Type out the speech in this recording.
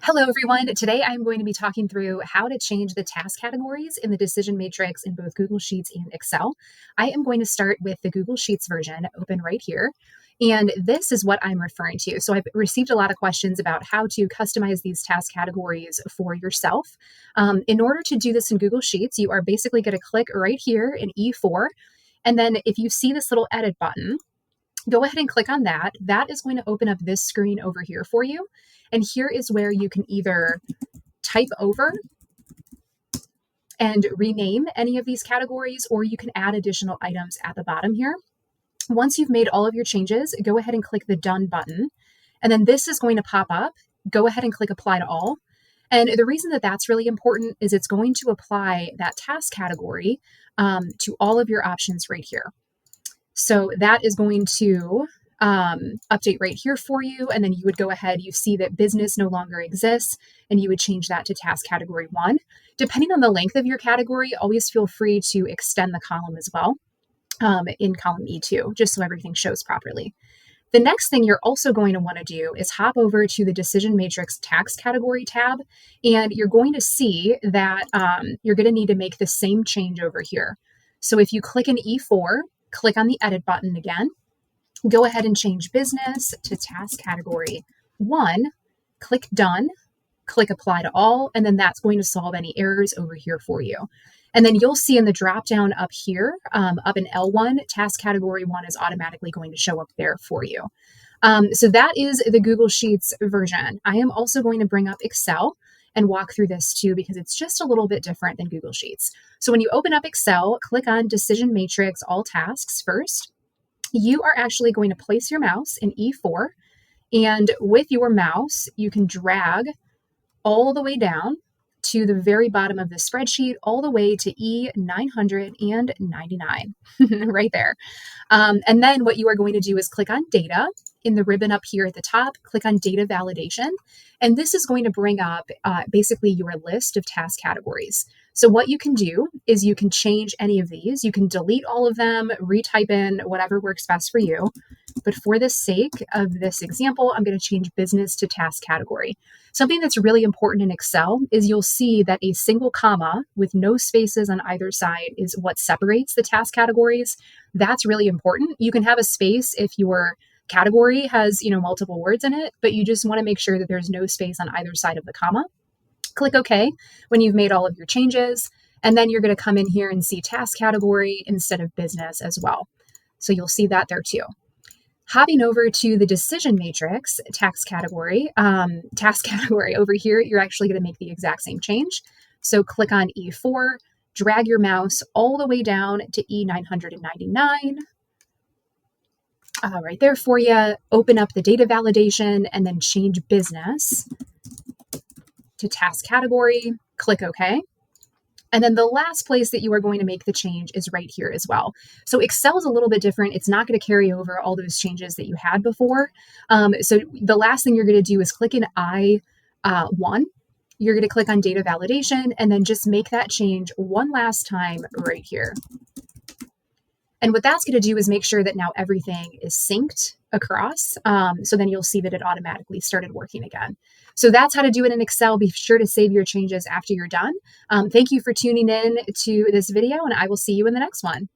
Hello, everyone. Today I'm going to be talking through how to change the task categories in the decision matrix in both Google Sheets and Excel. I am going to start with the Google Sheets version open right here. And this is what I'm referring to. So I've received a lot of questions about how to customize these task categories for yourself. In order to do this in Google Sheets, you are basically going to click right here in E4. And then if you see this little edit button, go ahead and click on that. That is going to open up this screen over here for you. And here is where you can either type over and rename any of these categories, or you can add additional items at the bottom here. Once you've made all of your changes, go ahead and click the Done button. And then this is going to pop up. Go ahead and click Apply to All. And the reason that that's really important is it's going to apply that task category to all of your options right here. So that is going to update right here for you. And then you would go ahead, you see that business no longer exists, and you would change that to task category 1. Depending on the length of your category, always feel free to extend the column as well in column E2, just so everything shows properly. The next thing you're also going to want to do is hop over to the Decision Matrix Tax Category tab, and you're going to see that you're going to need to make the same change over here. So if you click in E4, click on the Edit button again, go ahead and change Business to Task Category 1, click Done, click Apply to All, and then that's going to solve any errors over here for you. And then you'll see in the drop down up here, up in L1, Task Category 1 is automatically going to show up there for you. So that is the Google Sheets version. I am also going to bring up Excel and walk through this too, because it's just a little bit different than Google Sheets. So when you open up Excel, click on Decision Matrix All Tasks first. You are actually going to place your mouse in E4, and with your mouse, you can drag all the way down to the very bottom of the spreadsheet, all the way to E999, right there. And then what you are going to do is click on Data in the ribbon up here at the top, click on Data Validation, and this is going to bring up basically your list of task categories. So what you can do is you can change any of these. You can delete all of them, retype in whatever works best for you. But for the sake of this example, I'm going to change business to task category. Something that's really important in Excel is you'll see that a single comma with no spaces on either side is what separates the task categories. That's really important. You can have a space if your category has, multiple words in it, but you just want to make sure that there's no space on either side of the comma. Click OK when you've made all of your changes, and then you're going to come in here and see task category instead of business as well. So you'll see that there too. Hopping over to the Decision Matrix task category over here, you're actually going to make the exact same change. So click on E4, drag your mouse all the way down to E999. Right there for you. Open up the data validation and then change business to task category, click OK. And then the last place that you are going to make the change is right here as well. So Excel is a little bit different. It's not going to carry over all those changes that you had before. So the last thing you're going to do is click in I1. You're going to click on data validation and then just make that change one last time right here. And what that's going to do is make sure that now everything is synced across. So then you'll see that it automatically started working again. So that's how to do it in Excel. Be sure to save your changes after you're done. Thank you for tuning in to this video, and I will see you in the next one.